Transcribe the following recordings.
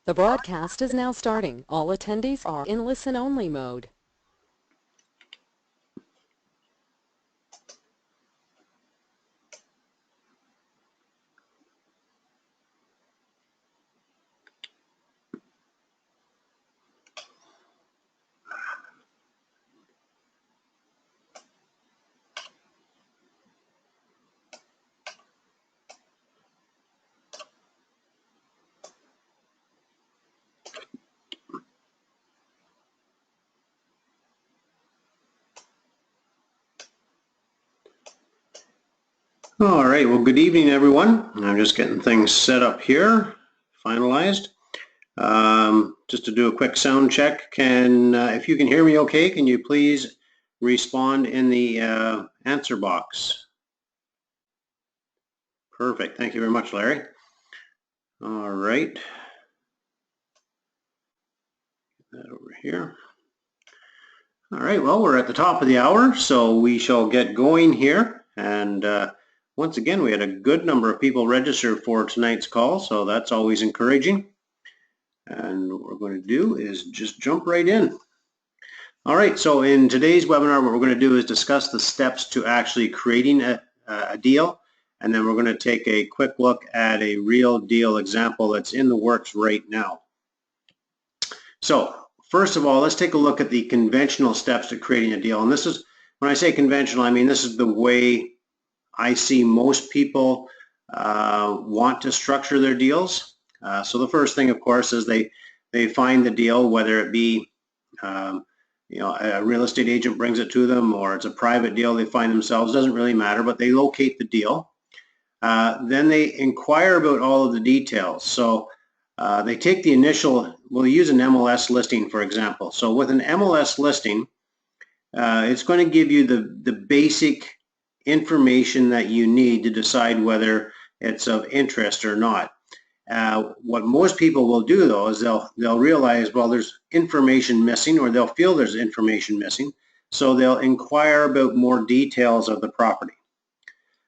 The broadcast is now starting. All attendees are in listen-only mode. All right, well, good evening, everyone. I'm just getting things set up here, finalized. Just to do a quick sound check, if you can hear me okay, can you please respond in the answer box? Perfect, thank you very much, Larry. All right, get that over here. All right, well, we're at the top of the hour, so we shall get going here. And once again, we had a good number of people registered for tonight's call, so that's always encouraging. And what we're going to do is just jump right in. All right, so in today's webinar, what we're going to do is discuss the steps to actually creating a deal, and then we're going to take a quick look at a real deal example that's in the works right now. So first of all, let's take a look at the conventional steps to creating a deal. And this is, when I say conventional, I mean this is the way I see most people want to structure their deals. So the first thing, of course, is they find the deal, whether it be a real estate agent brings it to them, or it's a private deal they find themselves, doesn't really matter, but they locate the deal. Then they inquire about all of the details. So they take the initial, we'll use an MLS listing, for example. So with an MLS listing, it's going to give you the basic information that you need to decide whether it's of interest or not. What most people will do, though, is they'll realize, well, there's information missing, or they'll feel there's information missing, so they'll inquire about more details of the property.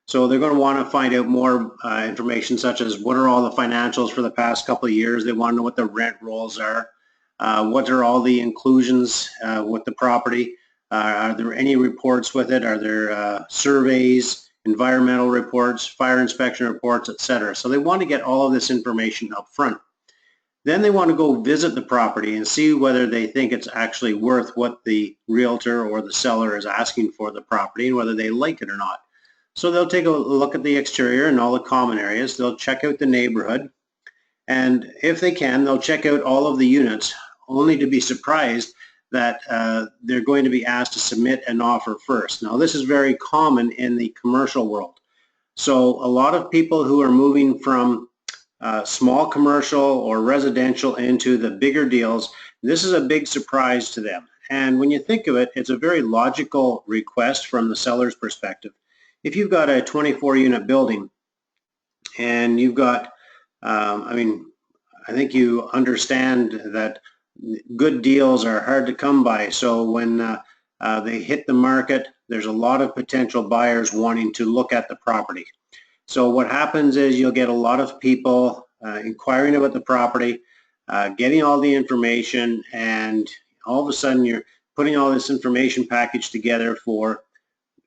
So they're going to want to find out more information, such as what are all the financials for the past couple of years. They want to know what the rent rolls are, what are all the inclusions with the property. Are there any reports with it? Are there surveys, environmental reports, fire inspection reports, etc.? So they want to get all of this information up front. Then they want to go visit the property and see whether they think it's actually worth what the realtor or the seller is asking for the property, and whether they like it or not. So they'll take a look at the exterior and all the common areas. They'll check out the neighborhood. And if they can, they'll check out all of the units, only to be surprised that they're going to be asked to submit an offer first. Now, this is very common in the commercial world. So a lot of people who are moving from small commercial or residential into the bigger deals, this is a big surprise to them. And when you think of it, it's a very logical request from the seller's perspective. If you've got a 24-unit building and you've got, I think you understand that good deals are hard to come by. So when they hit the market, there's a lot of potential buyers wanting to look at the property. So what happens is you'll get a lot of people inquiring about the property, getting all the information, and all of a sudden you're putting all this information package together for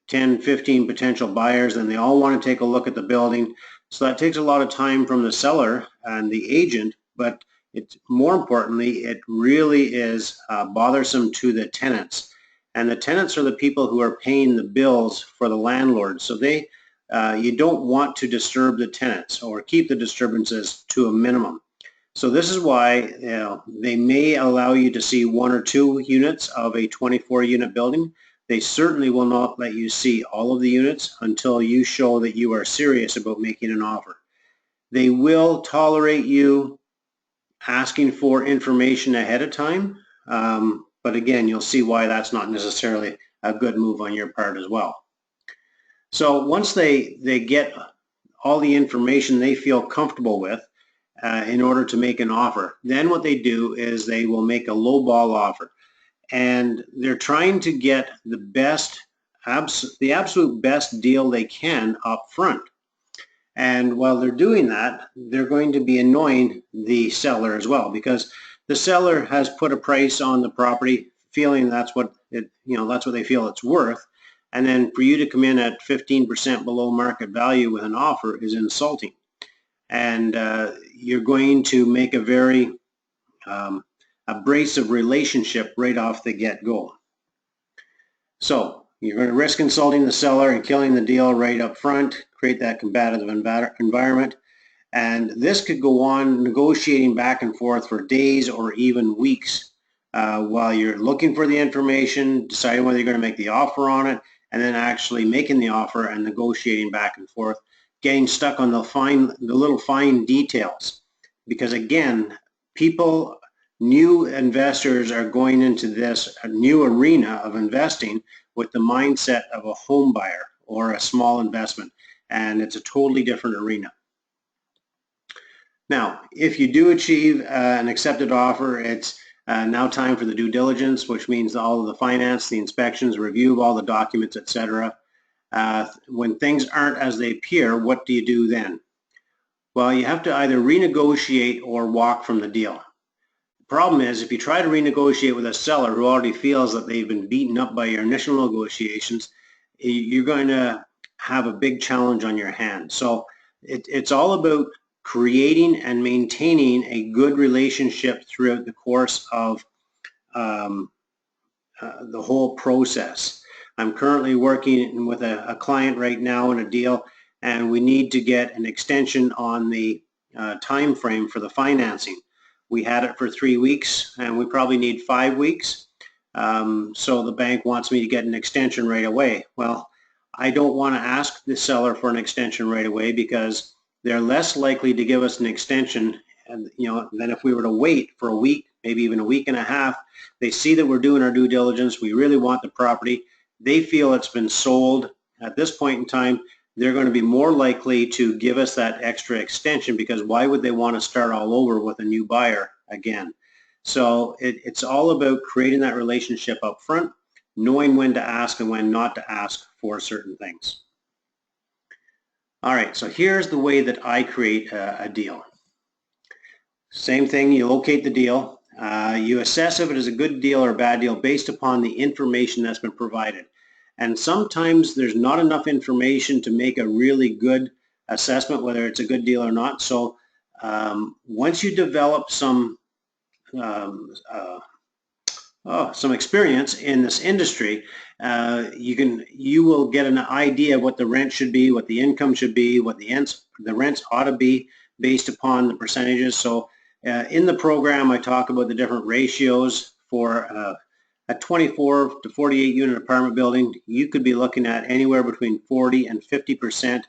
10, 15 potential buyers, and they all want to take a look at the building. So that takes a lot of time from the seller and the agent, but it's more importantly, it really is bothersome to the tenants. And the tenants are the people who are paying the bills for the landlord. So you don't want to disturb the tenants or keep the disturbances to a minimum. So this is why they may allow you to see 1 or 2 units of a 24-unit building. They certainly will not let you see all of the units until you show that you are serious about making an offer. They will tolerate you asking for information ahead of time, but again, you'll see why that's not necessarily a good move on your part as well. So once they get all the information they feel comfortable with in order to make an offer, then what they do is they will make a lowball offer. And they're trying to get the absolute best deal they can up front. And while they're doing that, they're going to be annoying the seller as well, because the seller has put a price on the property feeling that's what that's what they feel it's worth. And then for you to come in at 15% below market value with an offer is insulting. And you're going to make a very abrasive relationship right off the get-go. So you're going to risk insulting the seller and killing the deal right up front, create that combative environment. And this could go on negotiating back and forth for days or even weeks while you're looking for the information, deciding whether you're going to make the offer on it, and then actually making the offer and negotiating back and forth, getting stuck on the little fine details. Because again, new investors are going into this new arena of investing with the mindset of a home buyer or a small investment, and it's a totally different arena. Now, if you do achieve an accepted offer, it's now time for the due diligence, which means all of the finance, the inspections, review of all the documents, etc. When things aren't as they appear, what do you do then? Well, you have to either renegotiate or walk from the deal. The problem is, if you try to renegotiate with a seller who already feels that they've been beaten up by your initial negotiations, you're going to have a big challenge on your hands. So it's all about creating and maintaining a good relationship throughout the course of the whole process. I'm currently working with a client right now in a deal, and we need to get an extension on the time frame for the financing. We had it for 3 weeks, and we probably need 5 weeks. So the bank wants me to get an extension right away. Well, I don't want to ask the seller for an extension right away, because they're less likely to give us an extension than if we were to wait for a week, maybe even a week and a half. They see that we're doing our due diligence. We really want the property. They feel it's been sold. At this point in time, they're going to be more likely to give us that extra extension, because why would they want to start all over with a new buyer again? So it's all about creating that relationship up front, knowing when to ask and when not to ask for certain things. All right, so here's the way that I create a deal. Same thing, you locate the deal. You assess if it is a good deal or a bad deal based upon the information that's been provided. And sometimes there's not enough information to make a really good assessment whether it's a good deal or not. So once you develop some experience in this industry, you will get an idea of what the rent should be, what the income should be, what the rents ought to be based upon the percentages. So in the program, I talk about the different ratios for a 24 to 48 unit apartment building. You could be looking at anywhere between 40 and 50%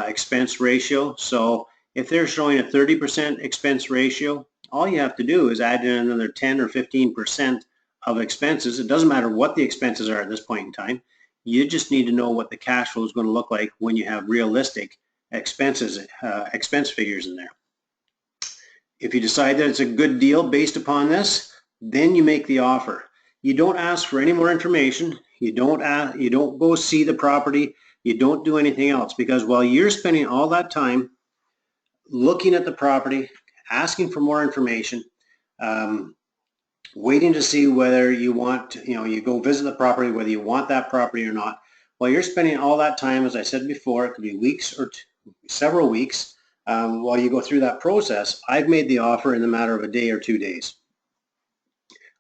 expense ratio. So if they're showing a 30% expense ratio, all you have to do is add in another 10 or 15% of expenses. It doesn't matter what the expenses are at this point in time. You just need to know what the cash flow is going to look like when you have realistic expense figures in there. If you decide that it's a good deal based upon this, then you make the offer. You don't ask for any more information. You don't go see the property. You don't do anything else, because while you're spending all that time looking at the property, asking for more information, waiting to see whether you want to, you go visit the property, whether you want that property or not. While you're spending all that time, as I said before, it could be weeks or several weeks, while you go through that process, I've made the offer in the matter of a day or 2 days.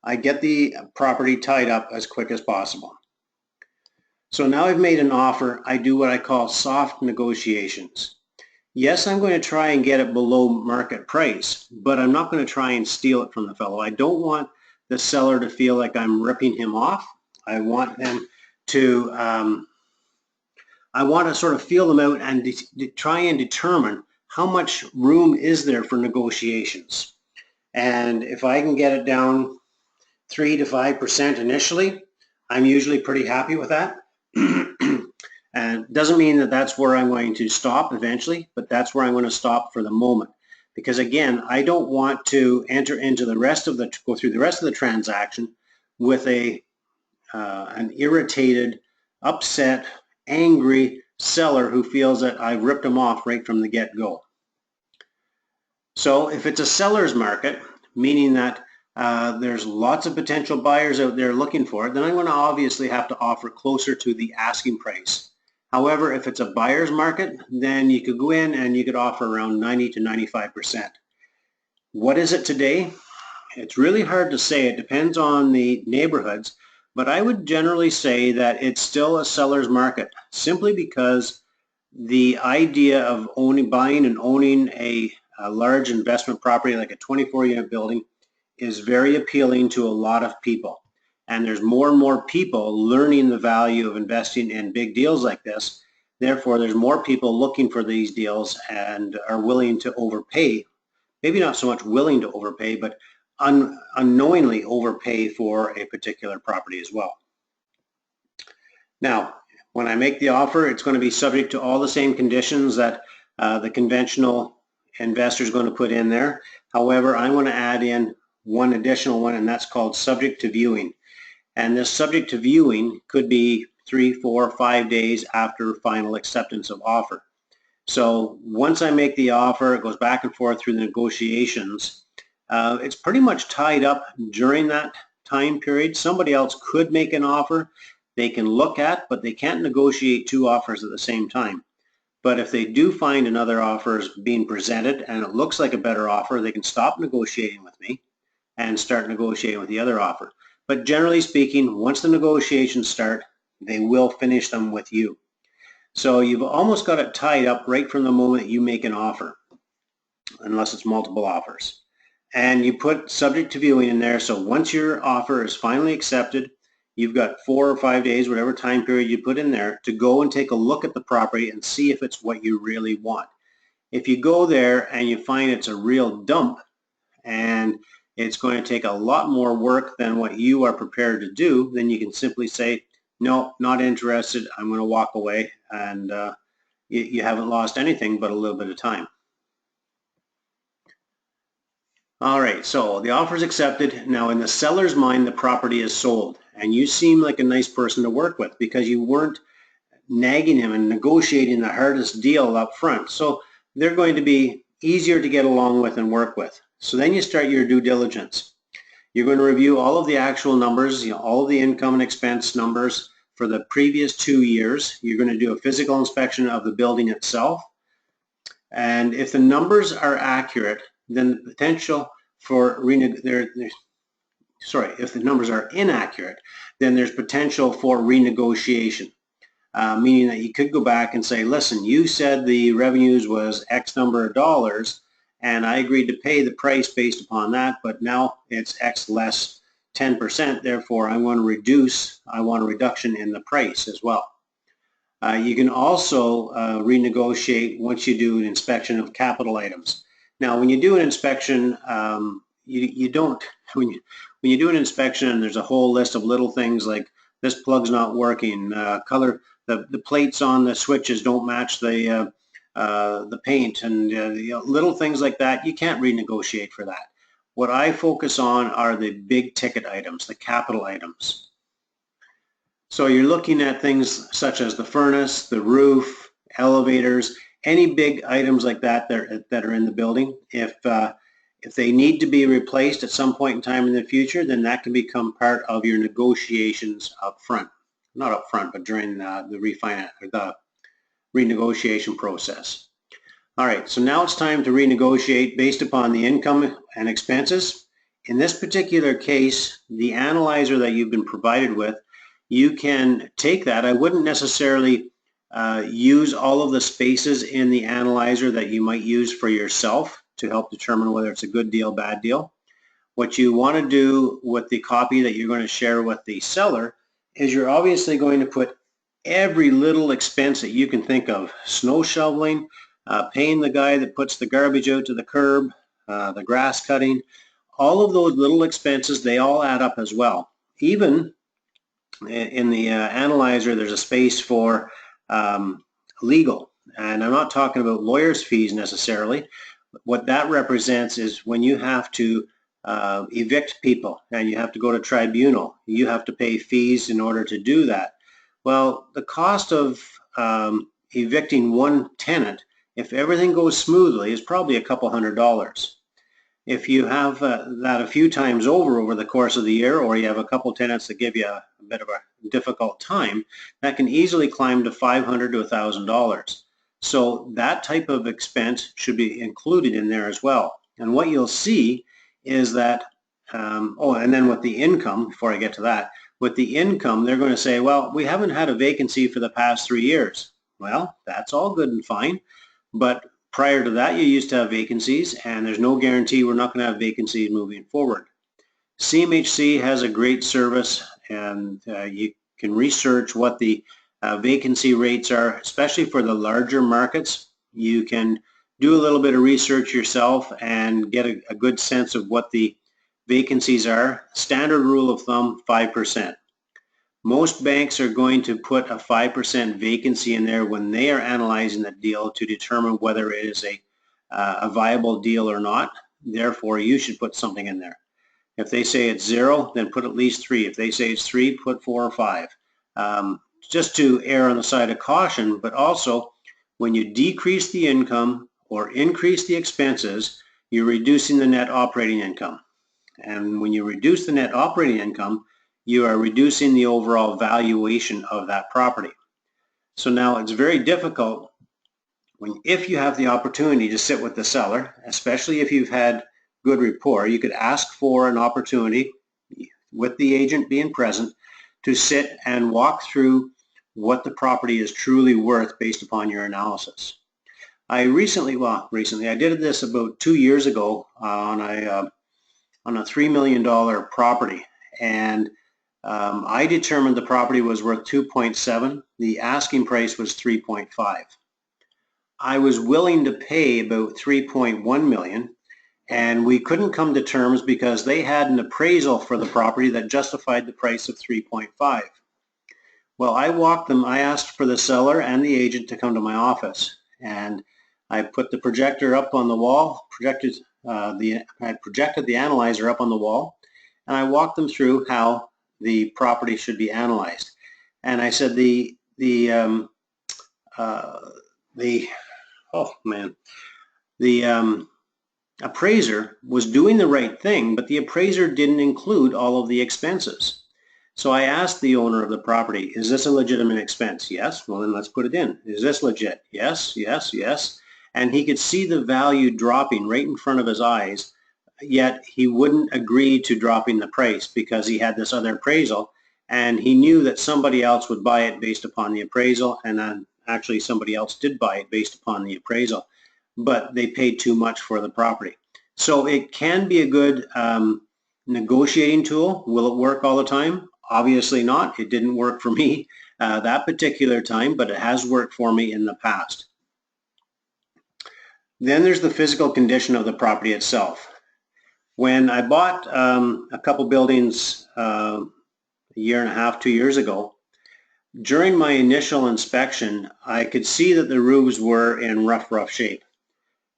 I get the property tied up as quick as possible. So now I've made an offer. I do what I call soft negotiations. Yes, I'm going to try and get it below market price, but I'm not going to try and steal it from the fellow. I don't want the seller to feel like I'm ripping him off. I want them to, I want to sort of feel them out and try and determine how much room is there for negotiations. And if I can get it down 3 to 5% initially, I'm usually pretty happy with that. And it doesn't mean that that's where I'm going to stop eventually, but that's where I'm going to stop for the moment. Because again, I don't want to enter into go through the rest of the transaction with an irritated, upset, angry seller who feels that I've ripped them off right from the get-go. So if it's a seller's market, meaning that there's lots of potential buyers out there looking for it, then I'm going to obviously have to offer closer to the asking price. However, if it's a buyer's market, then you could go in and you could offer around 90 to 95%. What is it today? It's really hard to say. It depends on the neighborhoods, but I would generally say that it's still a seller's market, simply because the idea of buying and owning a large investment property like a 24-unit building is very appealing to a lot of people. And there's more and more people learning the value of investing in big deals like this. Therefore, there's more people looking for these deals and are willing to overpay. Maybe not so much willing to overpay, but unknowingly overpay for a particular property as well. Now, when I make the offer, it's going to be subject to all the same conditions that the conventional investor is going to put in there. However, I'm going to add in one additional one, and that's called subject to viewing. And this subject to viewing could be 3, 4, 5 days after final acceptance of offer. So once I make the offer, it goes back and forth through the negotiations. It's pretty much tied up during that time period. Somebody else could make an offer they can look at, but they can't negotiate two offers at the same time. But if they do find another offer is being presented and it looks like a better offer, they can stop negotiating with me and start negotiating with the other offer. But generally speaking, once the negotiations start, they will finish them with you. So you've almost got it tied up right from the moment you make an offer, unless it's multiple offers. And you put subject to viewing in there, so once your offer is finally accepted, you've got 4 or 5 days, whatever time period you put in there, to go and take a look at the property and see if it's what you really want. If you go there and you find it's a real dump and it's going to take a lot more work than what you are prepared to do, then you can simply say, no, not interested, I'm going to walk away, and you haven't lost anything but a little bit of time. All right, so the offer is accepted. Now in the seller's mind, the property is sold, and you seem like a nice person to work with because you weren't nagging him and negotiating the hardest deal up front. So they're going to be easier to get along with and work with. So then you start your due diligence. You're going to review all of the actual numbers, all of the income and expense numbers for the previous 2 years. You're going to do a physical inspection of the building itself. And if the numbers are accurate, then the potential for if the numbers are inaccurate, then there's potential for renegotiation, meaning that you could go back and say, listen, you said the revenues was X number of dollars, and I agreed to pay the price based upon that, but now it's X less 10%, therefore I want a reduction in the price as well. You can also renegotiate once you do an inspection of capital items. Now, when you do an inspection, when you do an inspection and there's a whole list of little things like this plug's not working, the plates on the switches don't match the paint, and little things like that, you can't renegotiate for that. What I focus on are the big ticket items, the capital items. So you're looking at things such as the furnace, the roof, elevators, any big items like that that are in the building. If they need to be replaced at some point in time in the future, then that can become part of your negotiations up front. Not up front, but during the renegotiation process. All right, so now it's time to renegotiate based upon the income and expenses. In this particular case, the analyzer that you've been provided with, you can take that. I wouldn't necessarily use all of the spaces in the analyzer that you might use for yourself to help determine whether it's a good deal, bad deal. What you want to do with the copy that you're going to share with the seller is you're obviously going to put every little expense that you can think of: snow shoveling, paying the guy that puts the garbage out to the curb, the grass cutting, all of those little expenses, they all add up as well. Even in the analyzer, there's a space for legal, and I'm not talking about lawyers' fees necessarily. What that represents is when you have to evict people and you have to go to tribunal, you have to pay fees in order to do that. Well, the cost of evicting one tenant, if everything goes smoothly, is probably a couple $100. If you have that a few times over the course of the year, or you have a couple tenants that give you a bit of a difficult time, that can easily climb to $500 to $1,000. So that type of expense should be included in there as well. And what you'll see is that, and then with the income, before I get to that, with the income, they're going to say, well, we haven't had a vacancy for the past 3 years. Well, that's all good and fine, but prior to that, you used to have vacancies, and there's no guarantee we're not going to have vacancies moving forward. CMHC has a great service, and you can research what the vacancy rates are, especially for the larger markets. You can do a little bit of research yourself and get a good sense of what the vacancies are. Standard rule of thumb, 5%. Most banks are going to put a 5% vacancy in there when they are analyzing the deal to determine whether it is a viable deal or not. Therefore, you should put something in there. If they say it's 0, then put at least 3. If they say it's 3, put 4 or 5. Just to err on the side of caution, but also when you decrease the income or increase the expenses, you're reducing the net operating income. And when you reduce the net operating income, you are reducing the overall valuation of that property. So now it's very difficult if you have the opportunity to sit with the seller, especially if you've had good rapport, you could ask for an opportunity with the agent being present to sit and walk through what the property is truly worth based upon your analysis. I did this about 2 years ago on a $3 million property, and I determined the property was worth 2.7. The asking price was 3.5. I was willing to pay about 3.1 million, and we couldn't come to terms because they had an appraisal for the property that justified the price of 3.5. Well, I asked for the seller and the agent to come to my office, and I put the projector up on the wall, I projected the analyzer up on the wall, and I walked them through how the property should be analyzed. And I said the appraiser was doing the right thing, but the appraiser didn't include all of the expenses. So I asked the owner of the property, is this a legitimate expense? Yes. Well, then let's put it in. Is this legit? Yes, yes, yes. And he could see the value dropping right in front of his eyes, yet he wouldn't agree to dropping the price because he had this other appraisal, and he knew that somebody else would buy it based upon the appraisal, and then actually somebody else did buy it based upon the appraisal, but they paid too much for the property. So it can be a good negotiating tool. Will it work all the time? Obviously not. It didn't work for me that particular time, but it has worked for me in the past. Then there's the physical condition of the property itself. When I bought a couple buildings a year and a half, 2 years ago, during my initial inspection, I could see that the roofs were in rough shape.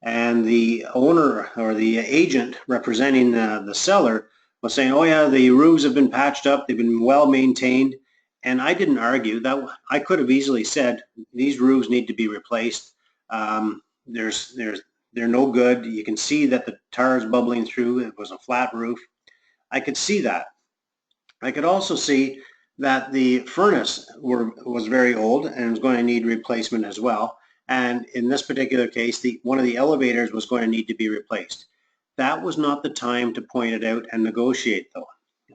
And the owner or the agent representing the seller was saying, oh yeah, the roofs have been patched up, they've been well maintained. And I didn't argue that. I could have easily said, these roofs need to be replaced. They're no good. You can see that the tar is bubbling through. It was a flat roof. I could see that. I could also see that the furnace was very old and was going to need replacement as well. And in this particular case, one of the elevators was going to need to be replaced. That was not the time to point it out and negotiate, though.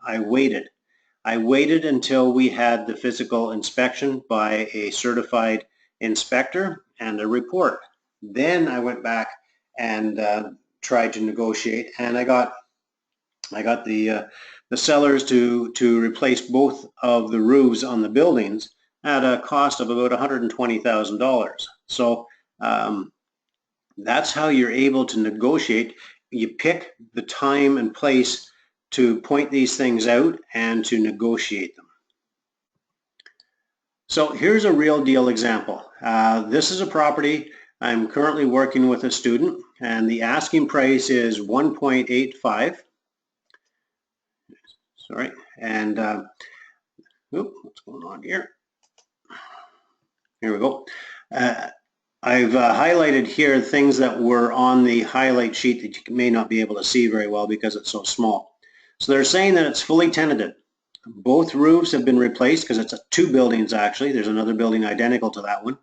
I waited. I waited until we had the physical inspection by a certified inspector and a report. Then I went back and tried to negotiate, and I got the sellers to replace both of the roofs on the buildings at a cost of about $120,000. So that's how you're able to negotiate. You pick the time and place to point these things out and to negotiate them. So here's a real deal example. This is a property I'm currently working with a student, and the asking price is 1.85. Sorry, and what's going on here? Here we go. I've highlighted here things that were on the highlight sheet that you may not be able to see very well because it's so small. So they're saying that it's fully tenanted. Both roofs have been replaced because it's two buildings actually. There's another building identical to that one.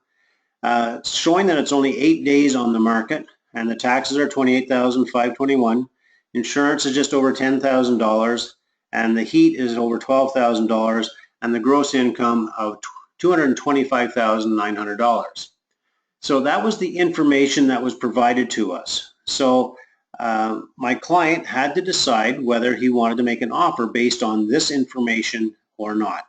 It's showing that it's only 8 days on the market and the taxes are $28,521. Insurance is just over $10,000 and the heat is over $12,000 and the gross income of $225,900. So that was the information that was provided to us. So my client had to decide whether he wanted to make an offer based on this information or not.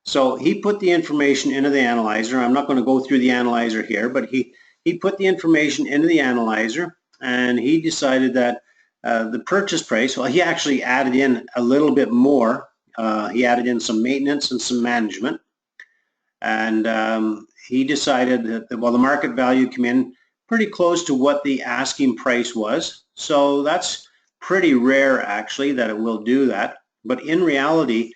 So he put the information into the analyzer. I'm not going to go through the analyzer here, but he put the information into the analyzer and he decided that the purchase price, well, he actually added in a little bit more. He added in some maintenance and some management. And he decided that, well, the market value came in pretty close to what the asking price was. So that's pretty rare, actually, that it will do that. But in reality,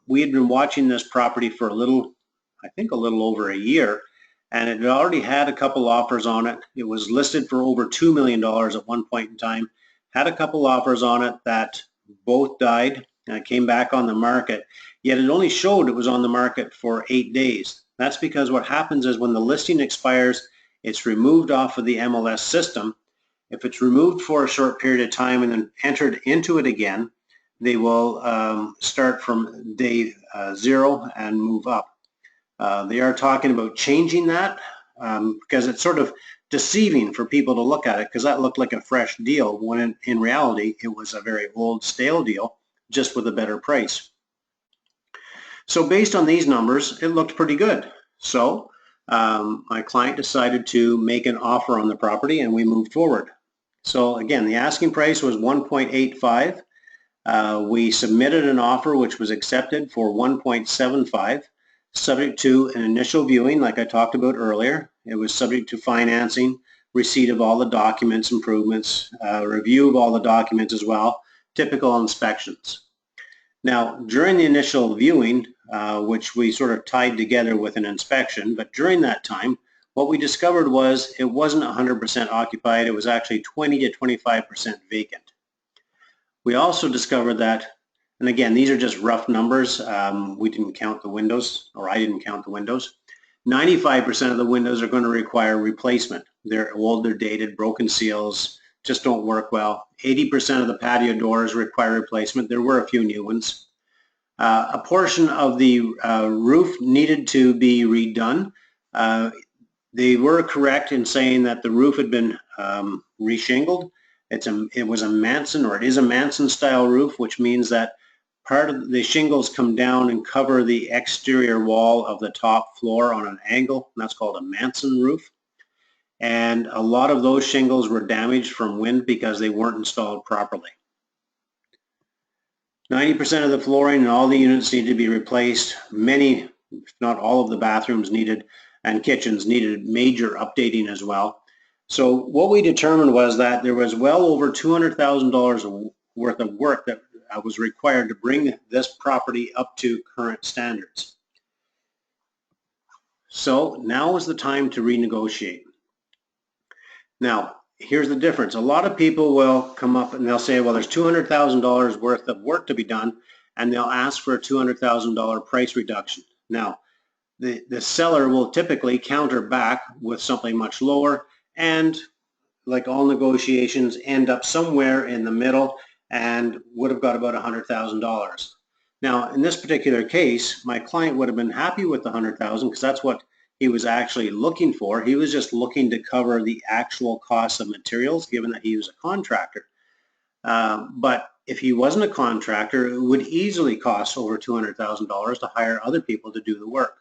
we had been watching this property for I think a little over a year, and it had already had a couple offers on it. It was listed for over $2 million at one point in time, had a couple offers on it that both died and came back on the market. Yet it only showed it was on the market for 8 days. That's because what happens is when the listing expires, it's removed off of the MLS system. If it's removed for a short period of time and then entered into it again, they will start from day 0 and move up. They are talking about changing that because it's sort of deceiving for people to look at it because that looked like a fresh deal when in reality it was a very old, stale deal just with a better price. So based on these numbers, it looked pretty good. So my client decided to make an offer on the property and we moved forward. So again, the asking price was $1.85. We submitted an offer which was accepted for $1.75, subject to an initial viewing like I talked about earlier. It was subject to financing, receipt of all the documents, improvements, review of all the documents as well, typical inspections. Now, during the initial viewing, which we sort of tied together with an inspection, but during that time, what we discovered was it wasn't 100% occupied. It was actually 20 to 25% vacant. We also discovered that, and again, these are just rough numbers. We didn't count the windows, or I didn't count the windows. 95% of the windows are going to require replacement. They're old, they're dated, broken seals, just don't work well. 80% of the patio doors require replacement. There were a few new ones. A portion of the roof needed to be redone. They were correct in saying that the roof had been reshingled. It was a Manson, or it is a Manson style roof, which means that part of the shingles come down and cover the exterior wall of the top floor on an angle, and that's called a Manson roof. And a lot of those shingles were damaged from wind because they weren't installed properly. 90% of the flooring in all the units needed to be replaced. Many, if not all of the bathrooms needed and kitchens needed major updating as well. So what we determined was that there was well over $200,000 worth of work that was required to bring this property up to current standards. So now is the time to renegotiate. Now, here's the difference. A lot of people will come up and they'll say, well, there's $200,000 worth of work to be done, and they'll ask for a $200,000 price reduction. Now, the seller will typically counter back with something much lower, and like all negotiations, end up somewhere in the middle and would have got about $100,000. Now, in this particular case, my client would have been happy with the $100,000 because that's what he was actually looking for. He was just looking to cover the actual cost of materials, given that he was a contractor. But if he wasn't a contractor, it would easily cost over $200,000 to hire other people to do the work.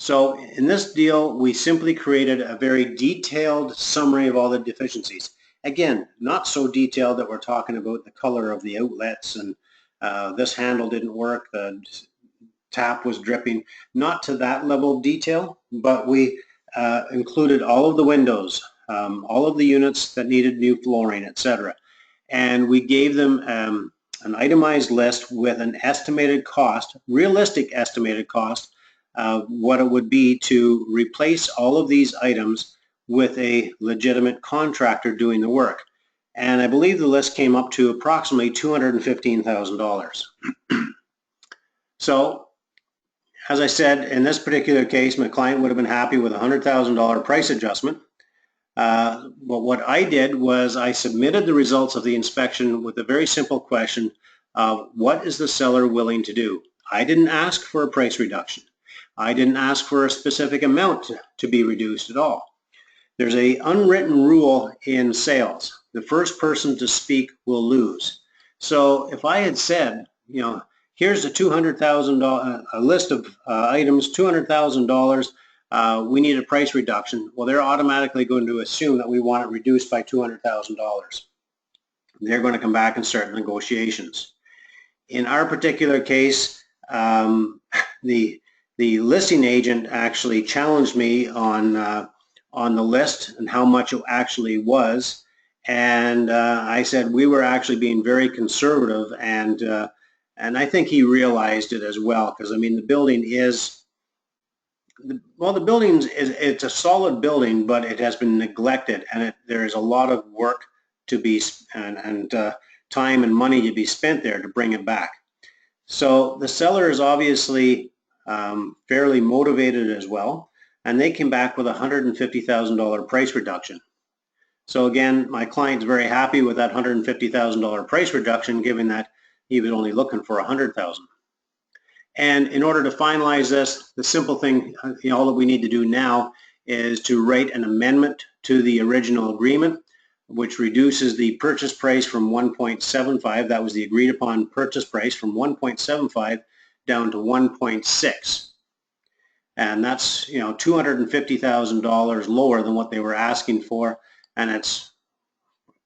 So in this deal, we simply created a very detailed summary of all the deficiencies. Again, not so detailed that we're talking about the color of the outlets and this handle didn't work, the tap was dripping, not to that level of detail, but we included all of the windows, all of the units that needed new flooring, etc. And we gave them an itemized list with an estimated cost, realistic estimated cost, what it would be to replace all of these items with a legitimate contractor doing the work. And I believe the list came up to approximately $215,000. So, as I said, in this particular case, my client would have been happy with a $100,000 price adjustment. But what I did was I submitted the results of the inspection with a very simple question of what is the seller willing to do? I didn't ask for a price reduction. I didn't ask for a specific amount to be reduced at all. There's an unwritten rule in sales. The first person to speak will lose. So if I had said, you know, here's a $200,000 a list of items, $200,000. We need a price reduction. Well, they're automatically going to assume that we want it reduced by $200,000. They're going to come back and start negotiations. In our particular case, the listing agent actually challenged me on the list and how much it actually was. And I said we were actually being very conservative, and I think he realized it as well, because I mean the building is, well, the building it's a solid building, but it has been neglected, and there is a lot of work to be and time and money to be spent there to bring it back. So the seller is obviously fairly motivated as well, and they came back with a $150,000 price reduction. So again, my client's very happy with that $150,000 price reduction, given that he was only looking for $100,000. And in order to finalize this, the simple thing, all that we need to do now is to write an amendment to the original agreement, which reduces the purchase price from 1.75, that was the agreed upon purchase price, from 1.75 down to 1.6. And that's, $250,000 lower than what they were asking for, and it's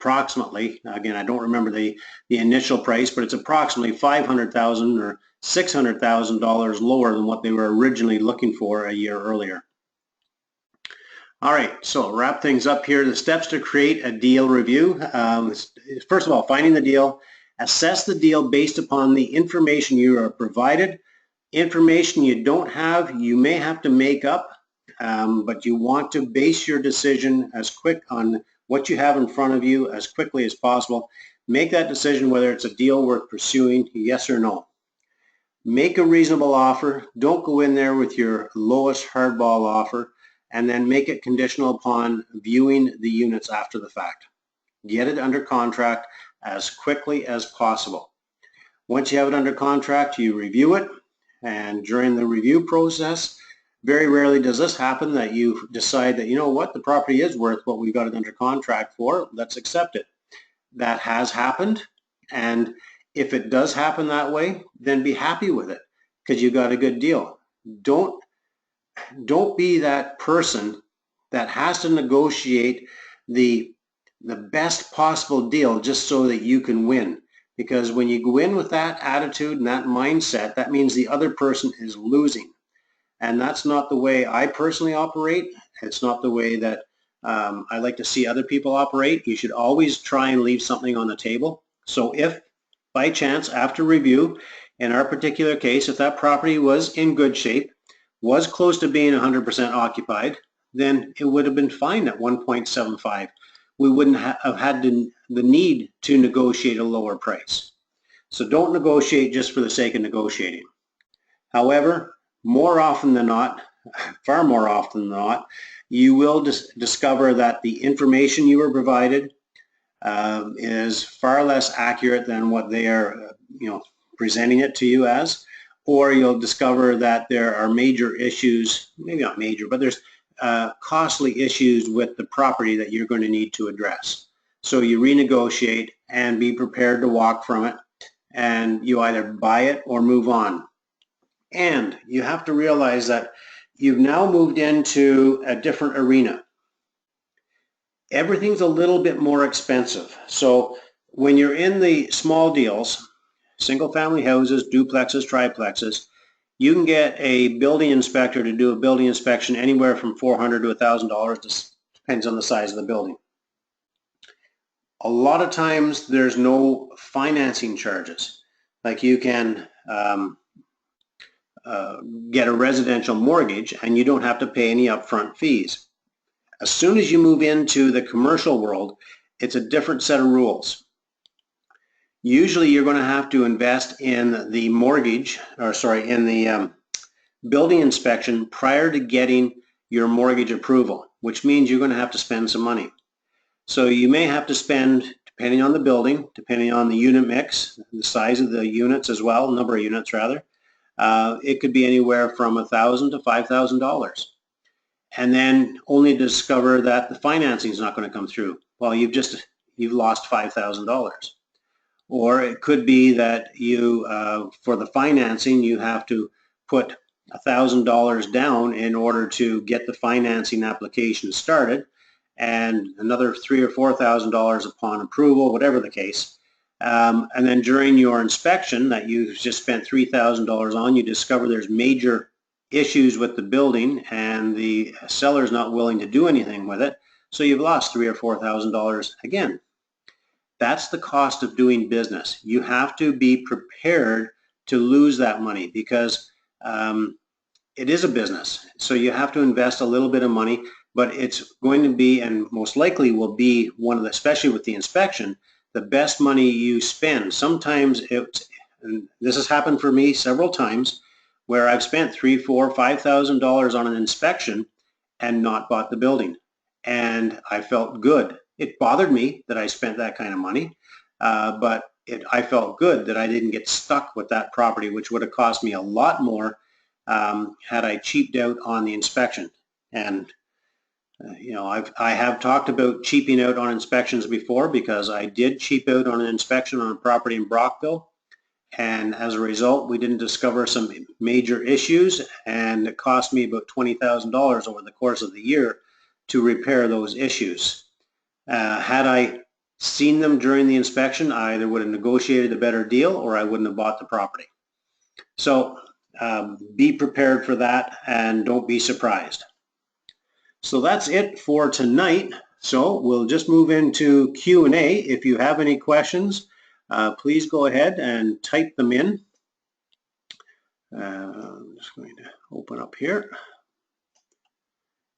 approximately, again, I don't remember the initial price, but it's approximately $500,000 or $600,000 lower than what they were originally looking for a year earlier. All right, so wrap things up here. The steps to create a deal review. First of all, finding the deal. Assess the deal based upon the information you are provided. Information you don't have, you may have to make up, but you want to base your decision as quick on what you have in front of you as quickly as possible. Make that decision whether it's a deal worth pursuing, yes or no. Make a reasonable offer. Don't go in there with your lowest hardball offer, and then make it conditional upon viewing the units after the fact. Get it under contract as quickly as possible. Once you have it under contract, you review it, and during the review process, very rarely does this happen that you decide that, you know what, the property is worth what we got it under contract for, let's accept it. That has happened, and if it does happen that way, then be happy with it because you got a good deal. Don't be that person that has to negotiate the best possible deal just so that you can win. Because when you go in with that attitude and that mindset, that means the other person is losing. And that's not the way I personally operate. It's not the way that I like to see other people operate. You should always try and leave something on the table. So if by chance, after review, in our particular case, if that property was in good shape, was close to being 100% occupied, then it would have been fine at 1.75. We wouldn't have had the need to negotiate a lower price. So don't negotiate just for the sake of negotiating. However, more often than not, far more often than not, you will discover that the information you were provided is far less accurate than what they are, presenting it to you as, or you'll discover that there are major issues, maybe not major, but there's costly issues with the property that you're going to need to address. So you renegotiate and be prepared to walk from it, and you either buy it or move on. And you have to realize that you've now moved into a different arena. Everything's a little bit more expensive. So when you're in the small deals, single family houses, duplexes, triplexes, you can get a building inspector to do a building inspection anywhere from $400 to $1,000. Just depends on the size of the building. A lot of times there's no financing charges. Like you can get a residential mortgage, and you don't have to pay any upfront fees. As soon as you move into the commercial world, it's a different set of rules. Usually you're going to have to invest in the mortgage, or sorry, in the building inspection prior to getting your mortgage approval, which means you're going to have to spend some money. So you may have to spend, depending on the building, depending on the unit mix, the size of the units as well, number of units rather, it could be anywhere from $1,000 to $5,000. And then only to discover that the financing is not going to come through. Well, you've lost $5,000. Or it could be that you, for the financing, you have to put $1,000 down in order to get the financing application started, and another $3,000 or $4,000 upon approval, whatever the case. And then during your inspection that you've just spent $3,000 on, you discover there's major issues with the building and the seller's not willing to do anything with it, so you've lost $3,000 or $4,000 again. That's the cost of doing business. You have to be prepared to lose that money because it is a business. So you have to invest a little bit of money, but it's going to be, and most likely will be, one of the, especially with the inspection, the best money you spend. Sometimes and this has happened for me several times, where I've spent $3,000, $4,000, $5,000 on an inspection and not bought the building. And I felt good. It bothered me that I spent that kind of money, but I felt good that I didn't get stuck with that property, which would have cost me a lot more had I cheaped out on the inspection. And you know, I have talked about cheaping out on inspections before, because I did cheap out on an inspection on a property in Brockville, and as a result we didn't discover some major issues, and it cost me about $20,000 over the course of the year to repair those issues. Had I seen them during the inspection, I either would have negotiated a better deal or I wouldn't have bought the property. So be prepared for that and don't be surprised. So that's it for tonight. So we'll just move into Q&A. If you have any questions, please go ahead and type them in. I'm just going to open up here.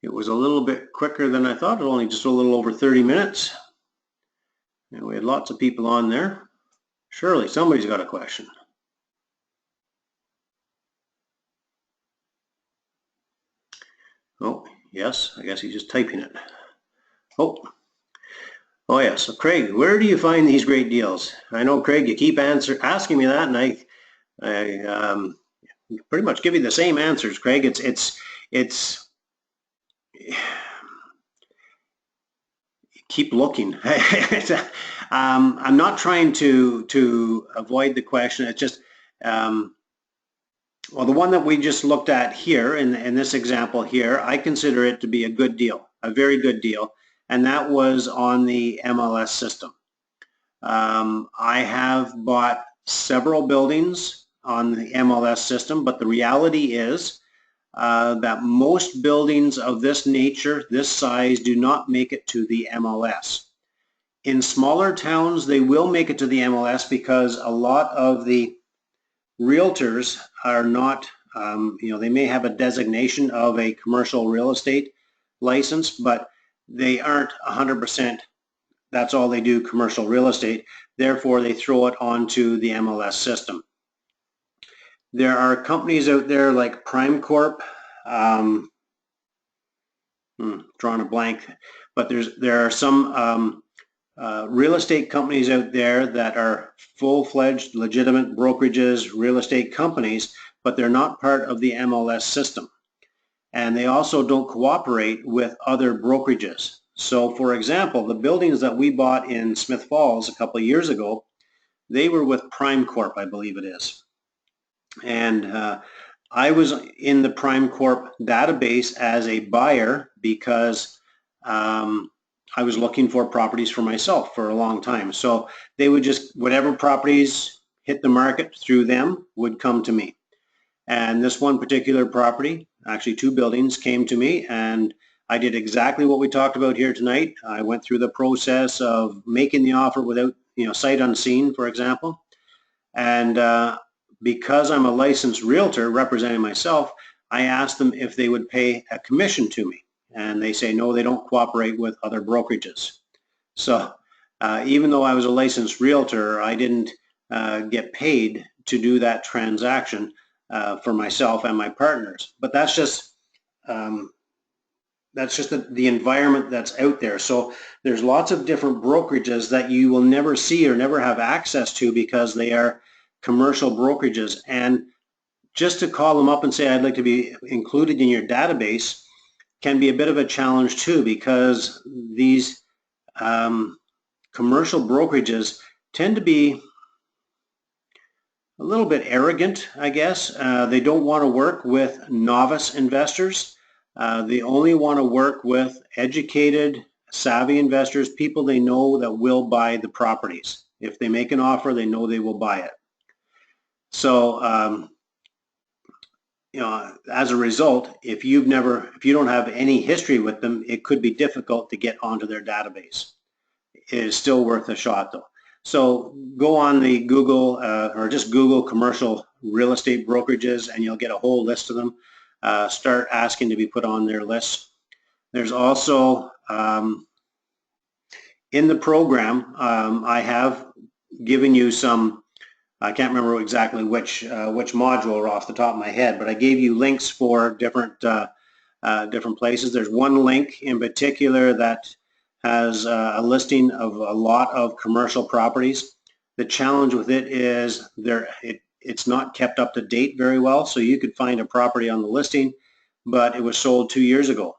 It was a little bit quicker than I thought, only just a little over 30 minutes. And we had lots of people on there. Surely somebody's got a question. Oh, yes, I guess he's just typing it. Oh yes, so Craig, where do you find these great deals? I know, Craig, you keep asking me that, and I pretty much give you the same answers, Craig. It's keep looking. I'm not trying to avoid the question. It's just, well, the one that we just looked at here in this example here, I consider it to be a good deal, a very good deal, and that was on the MLS system. I have bought several buildings on the MLS system, but the reality is that most buildings of this nature, this size, do not make it to the MLS. In smaller towns, they will make it to the MLS because a lot of the realtors are not, you know, they may have a designation of a commercial real estate license, but they aren't 100%, that's all they do, commercial real estate. Therefore, they throw it onto the MLS system. There are companies out there like Prime Corp, drawing a blank, but there are some real estate companies out there that are full-fledged legitimate brokerages, real estate companies, but they're not part of the MLS system. And they also don't cooperate with other brokerages. So for example, the buildings that we bought in Smith Falls a couple of years ago, they were with Prime Corp, I believe it is. And I was in the Prime Corp database as a buyer because I was looking for properties for myself for a long time. So they would just, whatever properties hit the market through them would come to me. And this one particular property, actually two buildings, came to me, and I did exactly what we talked about here tonight. I went through the process of making the offer without, you know, sight unseen, for example. And because I'm a licensed realtor representing myself, I asked them if they would pay a commission to me. And they say, no, they don't cooperate with other brokerages. So even though I was a licensed realtor, I didn't get paid to do that transaction for myself and my partners. But that's just the environment that's out there. So there's lots of different brokerages that you will never see or never have access to because they are commercial brokerages. And just to call them up and say, I'd like to be included in your database can be a bit of a challenge too, because these commercial brokerages tend to be a little bit arrogant, I guess. They don't want to work with novice investors. They only want to work with educated, savvy investors, people they know that will buy the properties. If they make an offer, they know they will buy it. So, as a result, if you don't have any history with them, it could be difficult to get onto their database. It is still worth a shot though. So go on the Google or just Google commercial real estate brokerages and you'll get a whole list of them. Start asking to be put on their list. There's also in the program, I have given you some, I can't remember exactly which module off the top of my head, but I gave you links for different places. There's one link in particular that has a listing of a lot of commercial properties. The challenge with it is it's not kept up to date very well. So you could find a property on the listing, but it was sold 2 years ago.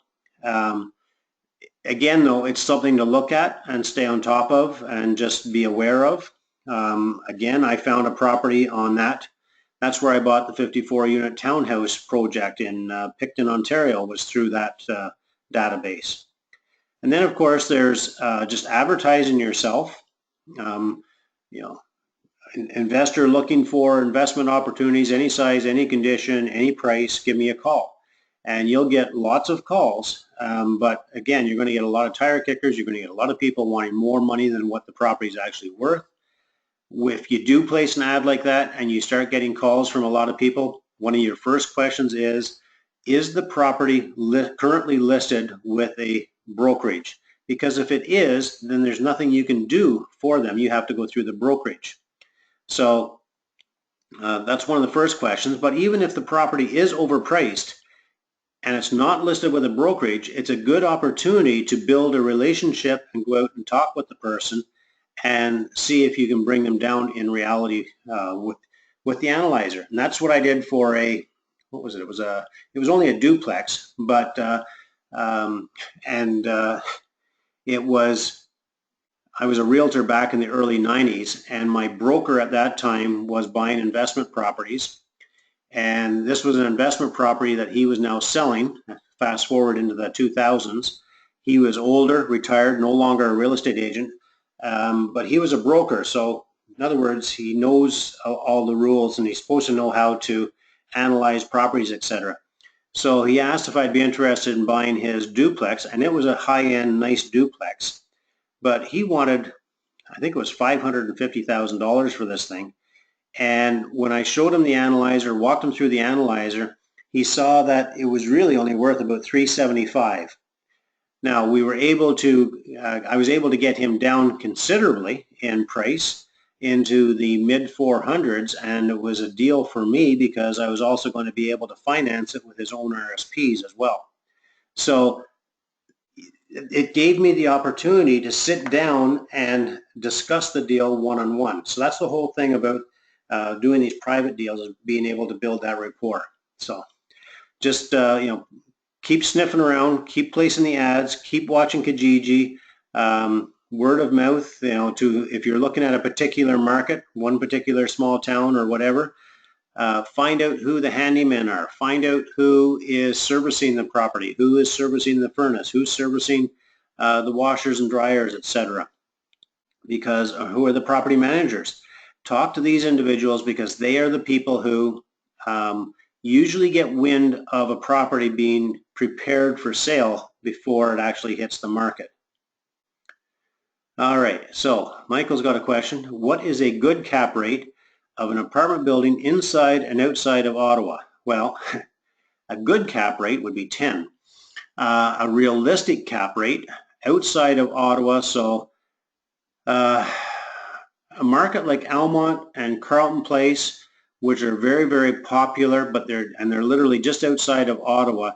Again, though, it's something to look at and stay on top of and just be aware of. Again, I found a property on that. That's where I bought the 54-unit townhouse project in Picton, Ontario, was through that database. And then, of course, there's just advertising yourself. Investor looking for investment opportunities, any size, any condition, any price, give me a call. And you'll get lots of calls. But again, you're going to get a lot of tire kickers. You're going to get a lot of people wanting more money than what the property is actually worth. If you do place an ad like that and you start getting calls from a lot of people, one of your first questions is the property currently listed with a brokerage? Because if it is, then there's nothing you can do for them. You have to go through the brokerage. So that's one of the first questions. But even if the property is overpriced and it's not listed with a brokerage, it's a good opportunity to build a relationship and go out and talk with the person and see if you can bring them down in reality with the analyzer. And that's what I did for what was it? It was only a duplex, but I was a realtor back in the early 90s, and my broker at that time was buying investment properties. And this was an investment property that he was now selling. Fast forward into the 2000s. He was older, retired, no longer a real estate agent, but he was a broker. So in other words, he knows all the rules and he's supposed to know how to analyze properties, etc. So he asked if I'd be interested in buying his duplex, and it was a high-end, nice duplex. But he wanted, I think it was $550,000 for this thing. And when I showed him the analyzer, walked him through the analyzer, he saw that it was really only worth about $375,000. Now I was able to get him down considerably in price into the mid 400s, and it was a deal for me because I was also going to be able to finance it with his own RSPs as well. So it gave me the opportunity to sit down and discuss the deal one-on-one. So that's the whole thing about doing these private deals, is being able to build that rapport. So just keep sniffing around, keep placing the ads, keep watching Kijiji. Word of mouth, if you're looking at a particular market, one particular small town or whatever, find out who the handymen are, find out who is servicing the property, who is servicing the furnace, who's servicing the washers and dryers, etc. Because who are the property managers? Talk to these individuals because they are the people who usually get wind of a property being prepared for sale before it actually hits the market. All right, so Michael's got a question. What is a good cap rate of an apartment building inside and outside of Ottawa? Well, a good cap rate would be 10. A realistic cap rate outside of Ottawa, so a market like Almonte and Carleton Place, which are very, very popular, but they're literally just outside of Ottawa,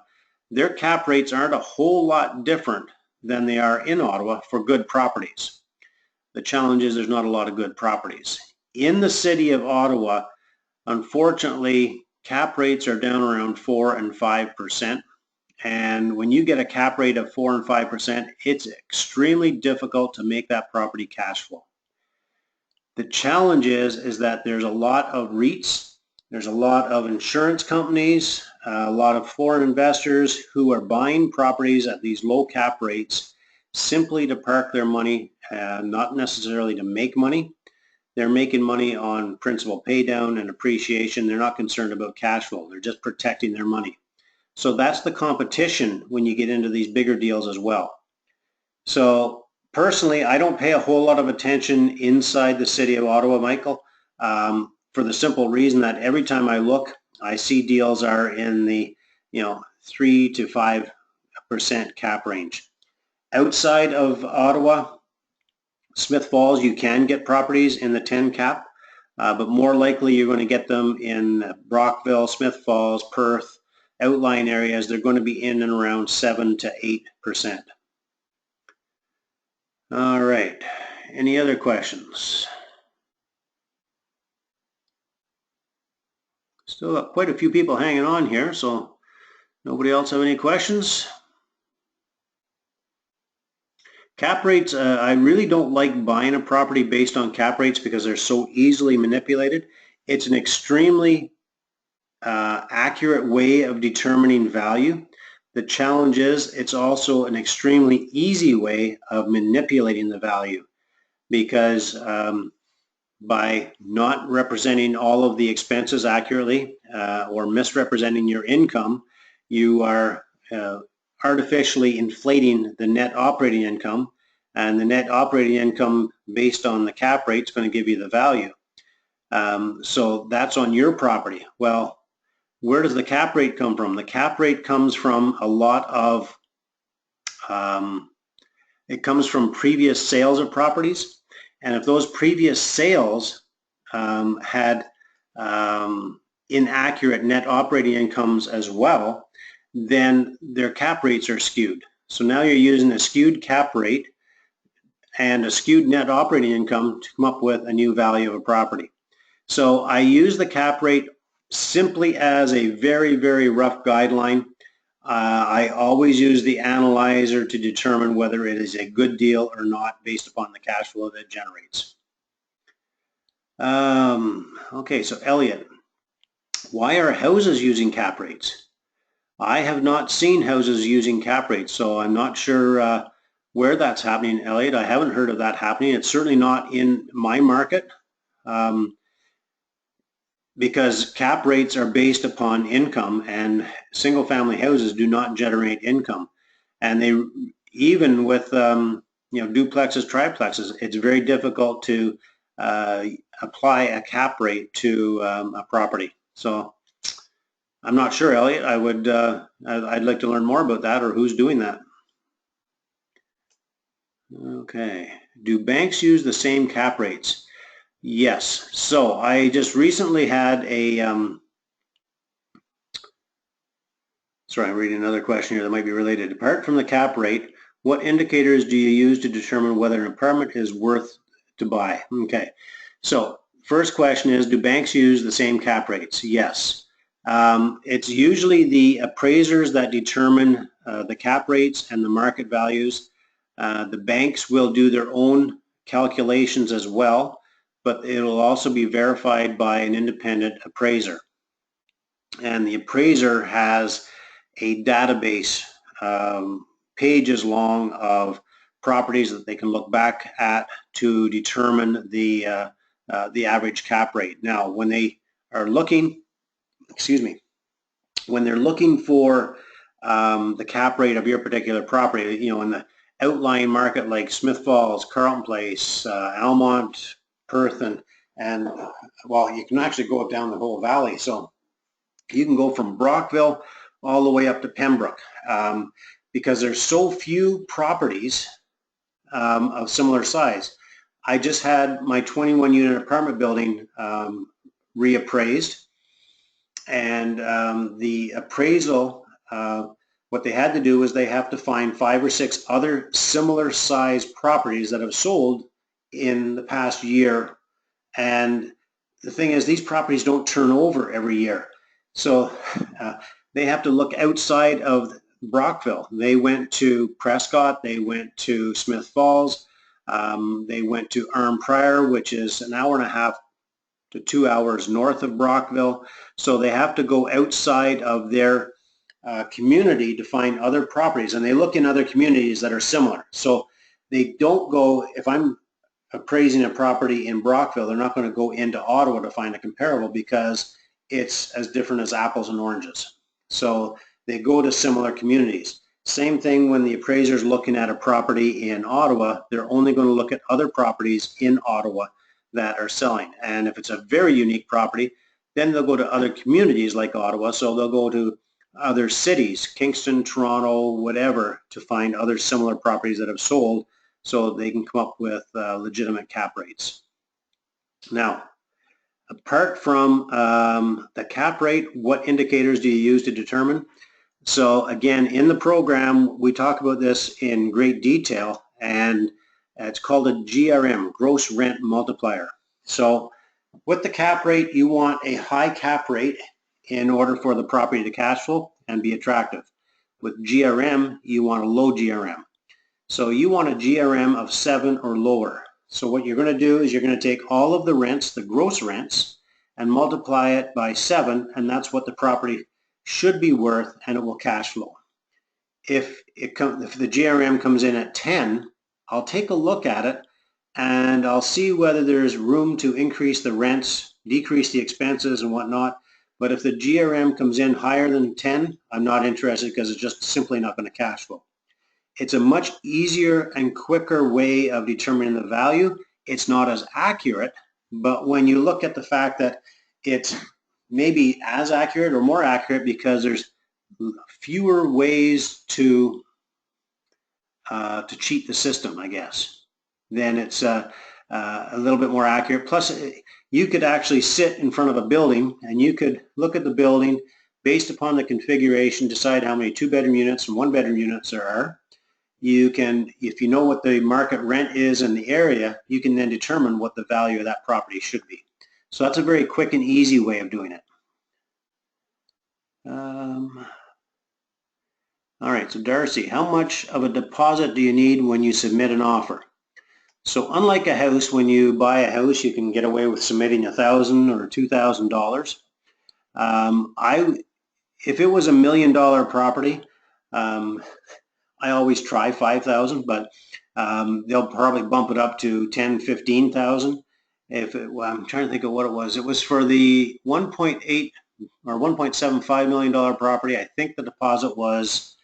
their cap rates aren't a whole lot different than they are in Ottawa for good properties. The challenge is there's not a lot of good properties. In the city of Ottawa, unfortunately, cap rates are down around 4 and 5%. And when you get a cap rate of 4 and 5%, it's extremely difficult to make that property cash flow. The challenge is that there's a lot of REITs, there's a lot of insurance companies, a lot of foreign investors who are buying properties at these low cap rates simply to park their money, not necessarily to make money. They're making money on principal pay down and appreciation. They're not concerned about cash flow. They're just protecting their money. So that's the competition when you get into these bigger deals as well. So personally, I don't pay a whole lot of attention inside the city of Ottawa, Michael, for the simple reason that every time I look, I see deals are in the 3 to 5% cap range. Outside of Ottawa, Smith Falls, you can get properties in the 10 cap, but more likely you're going to get them in Brockville, Smith Falls, Perth, outlying areas. They're going to be in and around 7 to 8%. All right. Any other questions? Still got quite a few people hanging on here, so nobody else have any questions? Cap rates, I really don't like buying a property based on cap rates because they're so easily manipulated. It's an extremely accurate way of determining value. The challenge is it's also an extremely easy way of manipulating the value because by not representing all of the expenses accurately or misrepresenting your income, you are artificially inflating the net operating income, and the net operating income based on the cap rate is going to give you the value. So that's on your property. Well, where does the cap rate come from? The cap rate comes from a lot of, it comes from previous sales of properties. And if those previous sales had inaccurate net operating incomes as well, then their cap rates are skewed. So now you're using a skewed cap rate and a skewed net operating income to come up with a new value of a property. So I use the cap rate simply as a very, very rough guideline. I always use the analyzer to determine whether it is a good deal or not based upon the cash flow that it generates. Okay, so Elliot, why are houses using cap rates? I have not seen houses using cap rates, so I'm not sure where that's happening, Elliot. I haven't heard of that happening. It's certainly not in my market. Because cap rates are based upon income, and single family houses do not generate income. And they, even with duplexes, triplexes, it's very difficult to apply a cap rate to a property. So I'm not sure, Elliot. I'd like to learn more about that, or who's doing that. Okay. Do banks use the same cap rates? Yes. So I just recently had a, sorry, I'm reading another question here that might be related. Apart from the cap rate, what indicators do you use to determine whether an apartment is worth to buy? Okay. So first question is, do banks use the same cap rates? Yes. It's usually the appraisers that determine the cap rates and the market values. The banks will do their own calculations as well, but it will also be verified by an independent appraiser. And the appraiser has a database pages long of properties that they can look back at to determine the average cap rate. Now, when they are looking, when they're looking for the cap rate of your particular property, in the outlying market like Smith Falls, Carleton Place, Almonte, Perth, and And well, you can actually go down the whole valley. So you can go from Brockville all the way up to Pembroke, because there's so few properties of similar size. I just had my 21 unit apartment building reappraised, and the appraisal, what they had to do was they have to find 5 or 6 other similar size properties that have sold in the past year. And the thing is, these properties don't turn over every year. So they have to look outside of Brockville. They went to Prescott, they went to Smith Falls, they went to Arnprior, which is an hour and a half to 2 hours north of Brockville. So they have to go outside of their community to find other properties, and they look in other communities that are similar. So they don't go, if I'm appraising a property in Brockville, they're not going to go into Ottawa to find a comparable because it's as different as apples and oranges. So they go to similar communities. Same thing when the appraiser's looking at a property in Ottawa, they're only going to look at other properties in Ottawa that are selling. And if it's a very unique property, then they'll go to other communities like Ottawa. So they'll go to other cities, Kingston, Toronto, whatever, to find other similar properties that have sold, so they can come up with legitimate cap rates. Now, apart from the cap rate, what indicators do you use to determine? So again, in the program, we talk about this in great detail, and it's called a GRM, gross rent multiplier. So with the cap rate, you want a high cap rate in order for the property to cash flow and be attractive. With GRM, you want a low GRM. So you want a GRM of 7 or lower. So what you're going to do is you're going to take all of the rents, the gross rents, and multiply it by 7, and that's what the property should be worth, and it will cash flow. If the GRM comes in at 10, I'll take a look at it, and I'll see whether there's room to increase the rents, decrease the expenses and whatnot. But if the GRM comes in higher than 10, I'm not interested because it's just simply not going to cash flow. It's a much easier and quicker way of determining the value. It's not as accurate, but when you look at the fact that it's maybe as accurate or more accurate because there's fewer ways to cheat the system, I guess, then it's a little bit more accurate. Plus, you could actually sit in front of a building and you could look at the building based upon the configuration, decide how many 2-bedroom units and 1-bedroom units there are. You can, if you know what the market rent is in the area, you can then determine what the value of that property should be. So that's a very quick and easy way of doing it. All right, so Darcy, how much of a deposit do you need when you submit an offer? So unlike a house, when you buy a house, you can get away with submitting $1,000 or $2,000. If it was $1 million property, I always try 5,000, but they'll probably bump it up to 10, 15,000. Well, I'm trying to think of what it was. It was for the 1.8 or $1.75 million property. I think the deposit was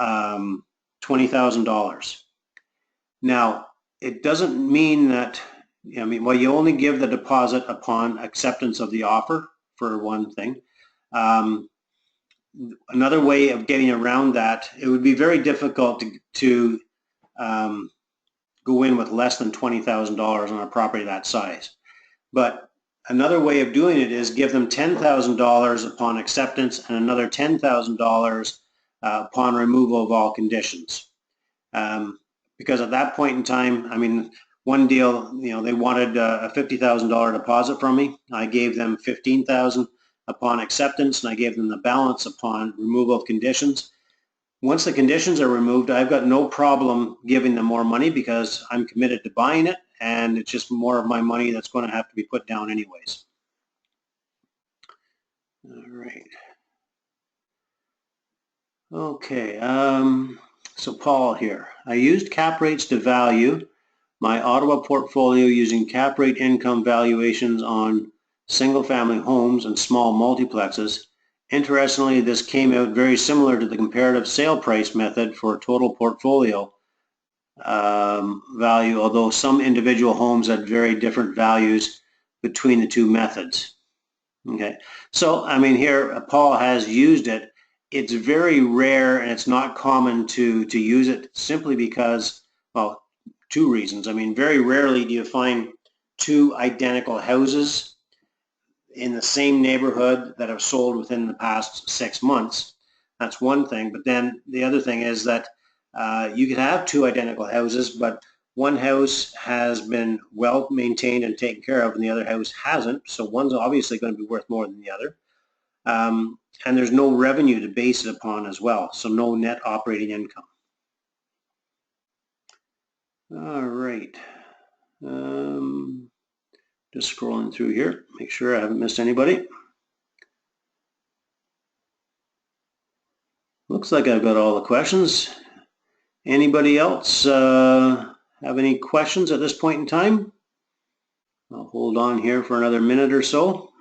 $20,000. Now, it doesn't mean that, well, you only give the deposit upon acceptance of the offer, for one thing. Another way of getting around that, it would be very difficult to go in with less than $20,000 on a property that size. But another way of doing it is give them $10,000 upon acceptance and another $10,000 upon removal of all conditions. Because at that point in time, one deal, they wanted a $50,000 deposit from me. I gave them $15,000 upon acceptance, and I gave them the balance upon removal of conditions. Once the conditions are removed, I've got no problem giving them more money because I'm committed to buying it, and it's just more of my money that's going to have to be put down anyways. All right. Okay, so Paul here. I used cap rates to value my Ottawa portfolio using cap rate income valuations on single-family homes and small multiplexes. Interestingly, this came out very similar to the comparative sale price method for total portfolio value, although some individual homes had very different values between the two methods. Okay, so I mean here Paul has used it. It's very rare and it's not common to use it simply because, well, two reasons. I mean, very rarely do you find two identical houses in the same neighborhood that have sold within the past 6 months. That's one thing. But then the other thing is that you could have two identical houses, but one house has been well maintained and taken care of and the other house hasn't. So one's obviously going to be worth more than the other. And there's no revenue to base it upon as well. So no net operating income. All right. Just scrolling through here, make sure I haven't missed anybody. Looks like I've got all the questions. Anybody else have any questions at this point in time? I'll hold on here for another minute or so.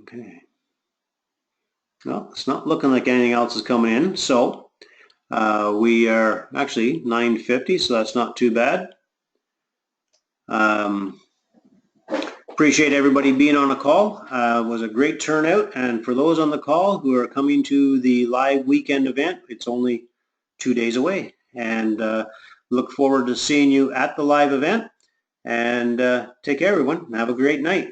Okay. Well, it's not looking like anything else is coming in, so we are actually 9:50, so that's not too bad. Appreciate everybody being on the call. It was a great turnout, and for those on the call who are coming to the live weekend event, it's only 2 days away, and look forward to seeing you at the live event. And take care, everyone, and have a great night.